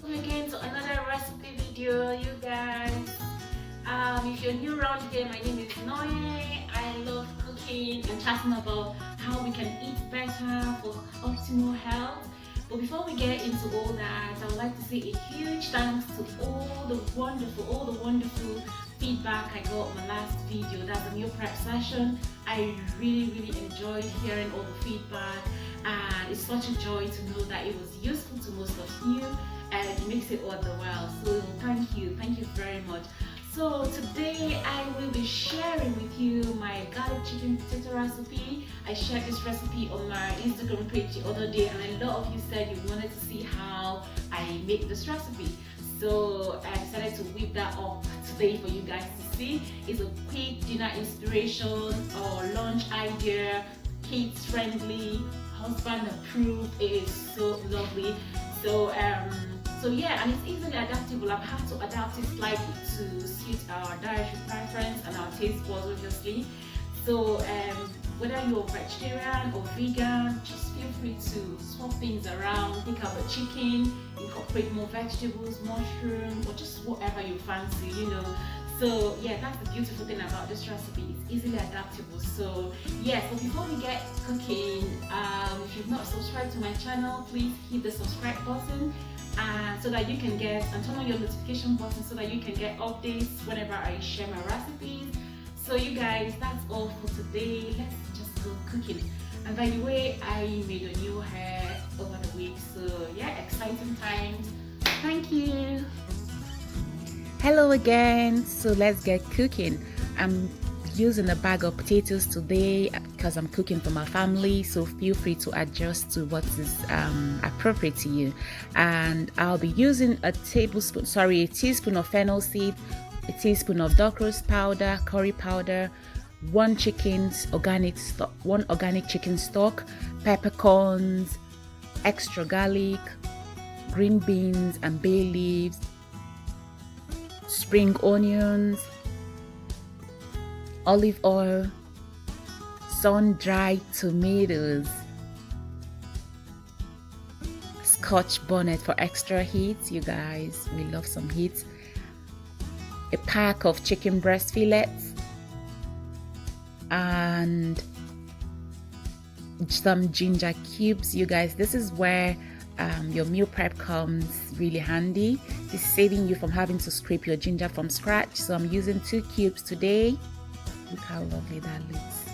welcome again to another recipe video, you guys. If you're new around here, my name is Noe. I love cooking and chatting about how we can eat better for optimal health. But before we get into all that, I would like to say a huge thanks to all the wonderful feedback I got on my last video. That's a meal prep session. I really enjoyed hearing all the feedback, and it's such a joy to know that it was useful to most of you and it makes it all the while. So thank you very much. So today I will be sharing with you my garlic chicken potato recipe. I shared this recipe on my Instagram page the other day, and a lot of you said you wanted to see how I make this recipe. So I decided to whip that up today for you guys to see. It's a quick dinner inspiration or lunch idea, kids friendly, husband approved. It is so lovely. So yeah, and it's easily adaptable. I've had to adapt it slightly to suit our dietary preference and our taste buds, obviously. So whether you're vegetarian or vegan, just feel free to swap things around. Take out the chicken, incorporate more vegetables, mushroom, or just whatever you fancy, you know. So yeah, that's the beautiful thing about this recipe. It's easily adaptable. So yes, but before we get cooking, if you've not subscribed to my channel, please hit the subscribe button, and so that you can get, and turn on your notification button so that you can get updates whenever I share my recipes. So you guys, that's all for today. Let's just go cooking. And by the way, I made a new hair over the week, so yeah, exciting times. Thank you. Hello again. So let's get cooking. I'm using a bag of potatoes today because I'm cooking for my family, so feel free to adjust to what is appropriate to you. And I'll be using a teaspoon of fennel seed, a teaspoon of dark roast powder, curry powder, one organic chicken stock, peppercorns, extra garlic, green beans and bay leaves, spring onions, olive oil, sun-dried tomatoes, Scotch bonnet for extra heat. You guys, we love some heat. A pack of chicken breast fillets and some ginger cubes. You guys, this is where your meal prep comes really handy. It's saving you from having to scrape your ginger from scratch. So I'm using 2 cubes today. Look how lovely that looks.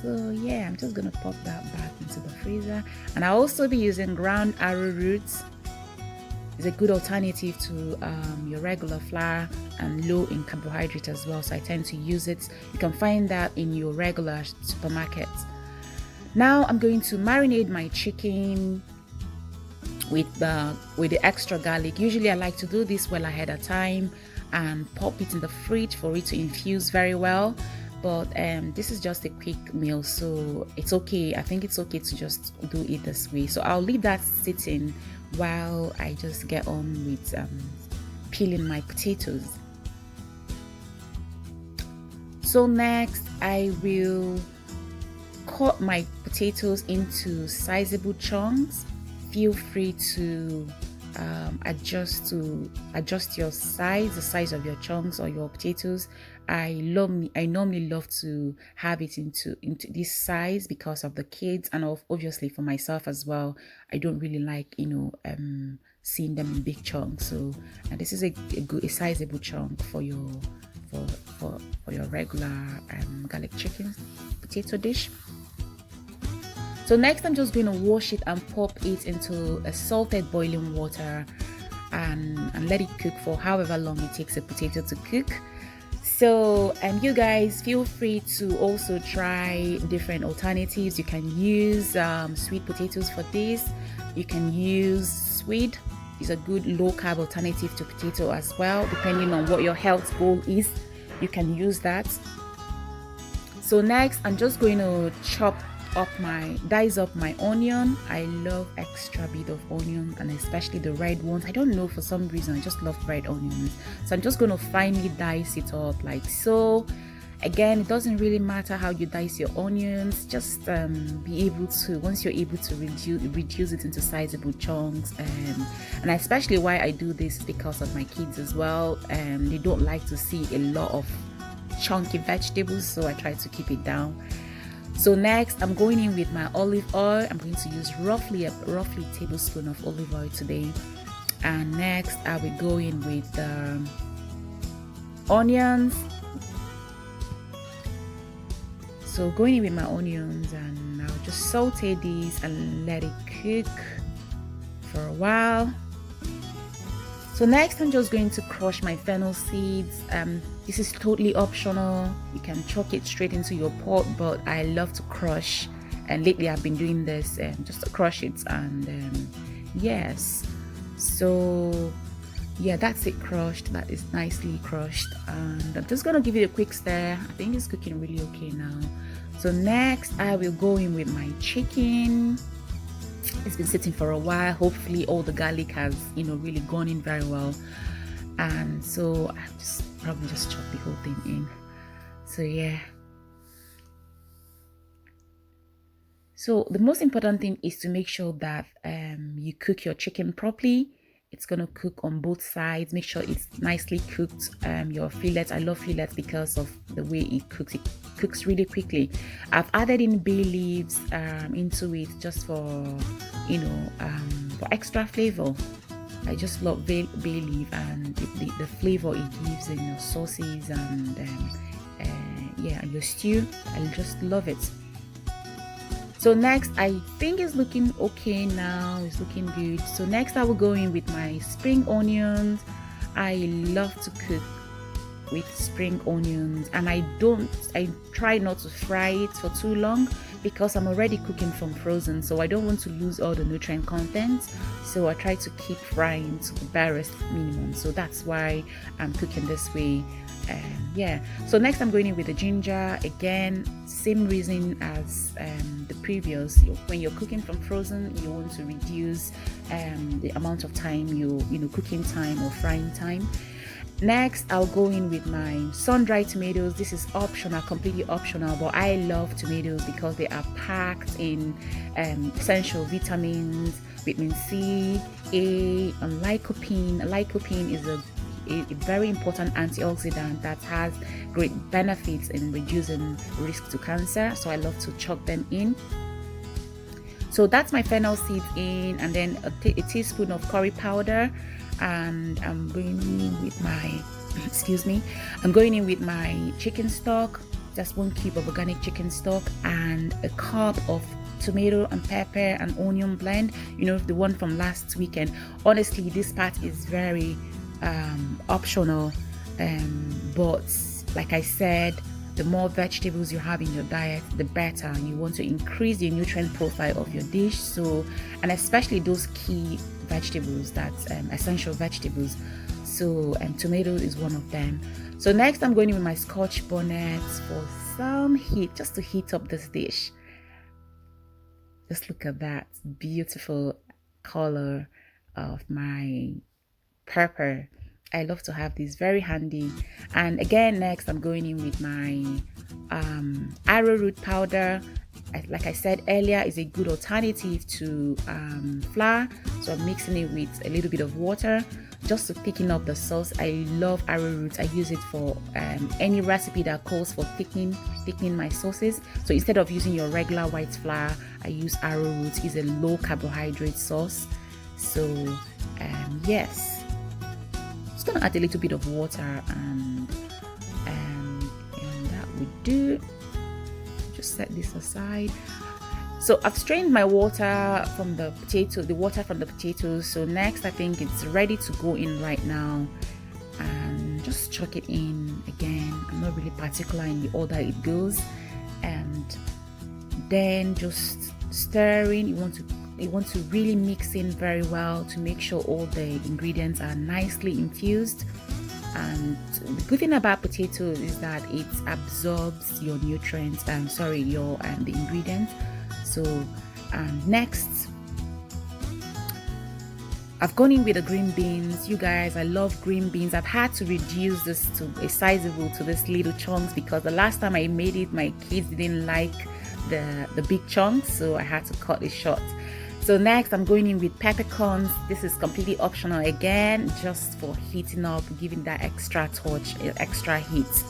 So yeah, I'm just gonna pop that back into the freezer. And I'll also be using ground arrowroot. It's a good alternative to your regular flour and low in carbohydrate as well, so I tend to use it. You can find that in your regular supermarket. Now I'm going to marinate my chicken with the extra garlic. Usually I like to do this well ahead of time and pop it in the fridge for it to infuse very well, but this is just a quick meal, so it's okay. I think it's okay to just do it this way. So I'll leave that sitting while I just get on with peeling my potatoes. So next I will cut my potatoes into sizable chunks. Feel free to adjust your size, the size of your chunks or your potatoes. I normally love to have it into this size because of the kids, and obviously for myself as well. I don't really like, seeing them in big chunks. So and this is a sizable chunk for your regular garlic chicken potato dish. So next I'm just going to wash it and pop it into a salted boiling water and let it cook for however long it takes a potato to cook. So you guys, feel free to also try different alternatives. You can use sweet potatoes for this. You can use swede. It's a good low carb alternative to potato as well, depending on what your health goal is. You can use that. So next I'm just going to dice up my onion. I love extra bit of onion, and especially the red ones. I don't know, for some reason I just love red onions. So I'm just going to finely dice it up like so. Again, it doesn't really matter how you dice your onions, just be able to, once you're able to reduce it into sizable chunks. And especially why I do this is because of my kids as well. They don't like to see a lot of chunky vegetables, so I try to keep it down. So next, I'm going in with my olive oil. I'm going to use roughly a tablespoon of olive oil today. And next, I will go in with onions. So going in with my onions, and I'll just saute these and let it cook for a while. So next, I'm just going to crush my fennel seeds. This is totally optional. You can chuck it straight into your pot, but I love to crush. And lately, I've been doing this just to crush it. And yes, so yeah, that's it crushed. That is nicely crushed. And I'm just gonna give it a quick stir. I think it's cooking really okay now. So next, I will go in with my chicken. It's been sitting for a while. Hopefully all the garlic has, really gone in very well. And so I probably just chop the whole thing in. So yeah. So the most important thing is to make sure that you cook your chicken properly. It's gonna cook on both sides. Make sure it's nicely cooked. Your fillet, I love fillets because of the way it cooks. It cooks really quickly. I've added in bay leaves into it just for for extra flavor. I just love bay leaf and the flavor it gives in your sauces and your stew. I just love it. So next, I think it's looking okay now. It's looking good. So next, I will go in with my spring onions. I love to cook with spring onions, and I try not to fry it for too long because I'm already cooking from frozen, so I don't want to lose all the nutrient content. So I try to keep frying to the barest minimum. So that's why I'm cooking this way. So next I'm going in with the ginger. Again, same reason as the previous. When you're cooking from frozen, you want to reduce the amount of time cooking time or frying time. Next, I'll go in with my sun-dried tomatoes. This is optional, completely optional, but I love tomatoes because they are packed in essential vitamins, vitamin C, A, and lycopene. Lycopene is a very important antioxidant that has great benefits in reducing risk to cancer, so I love to chuck them in. So that's my fennel seeds in, and then a teaspoon of curry powder, and I'm going in with my I'm going in with my chicken stock, just 1 cube of organic chicken stock, and a cup of tomato and pepper and onion blend, the one from last weekend. Honestly, this part is very optional, but like I said, the more vegetables you have in your diet, the better. You want to increase the nutrient profile of your dish, so, and especially those key vegetables, that's essential vegetables. So tomato is one of them. So next I'm going in with my Scotch bonnet for some heat, just to heat up this dish. Just look at that beautiful color of my pepper. I love to have this very handy. And again, next I'm going in with my arrowroot powder. Like I said earlier, is a good alternative to flour, so I'm mixing it with a little bit of water just to thicken up the sauce. I love arrowroot. I use it for any recipe that calls for thickening my sauces. So instead of using your regular white flour, I use arrowroot. It's a low carbohydrate sauce. So yes, just gonna add a little bit of water, and that would do. Just set this aside. So I've strained my water from the water from the potatoes. So next I think it's ready to go in right now, and just chuck it in. Again, I'm not really particular in the order it goes, and then just stirring. You want to really mix in very well to make sure all the ingredients are nicely infused. And the good thing about potatoes is that it absorbs your nutrients, the ingredients. So next I've gone in with the green beans. You guys, I love green beans. I've had to reduce this to a sizable to this little chunks because the last time I made it, my kids didn't like the big chunks, so I had to cut it short. So next I'm going in with peppercorns. This is completely optional again, just for heating up, giving that extra touch, extra heat.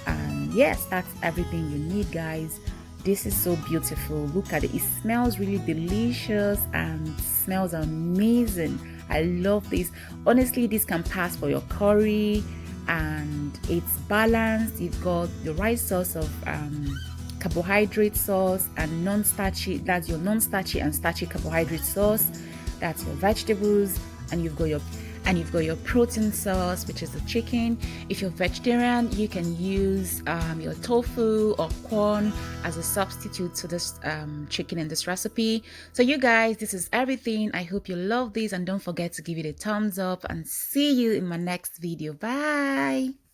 And yes, that's everything you need, guys. This is so beautiful. Look at it. It smells really delicious and smells amazing. I love this. Honestly, this can pass for your curry, and it's balanced. You've got the right source of carbohydrate sauce and non-starchy. That's your non-starchy and starchy carbohydrate sauce. That's your vegetables, and you've got your protein sauce, which is the chicken. If you're vegetarian, you can use your tofu or corn as a substitute to this chicken in this recipe. So you guys, this is everything. I hope you love this, and don't forget to give it a thumbs up, and see you in my next video. Bye.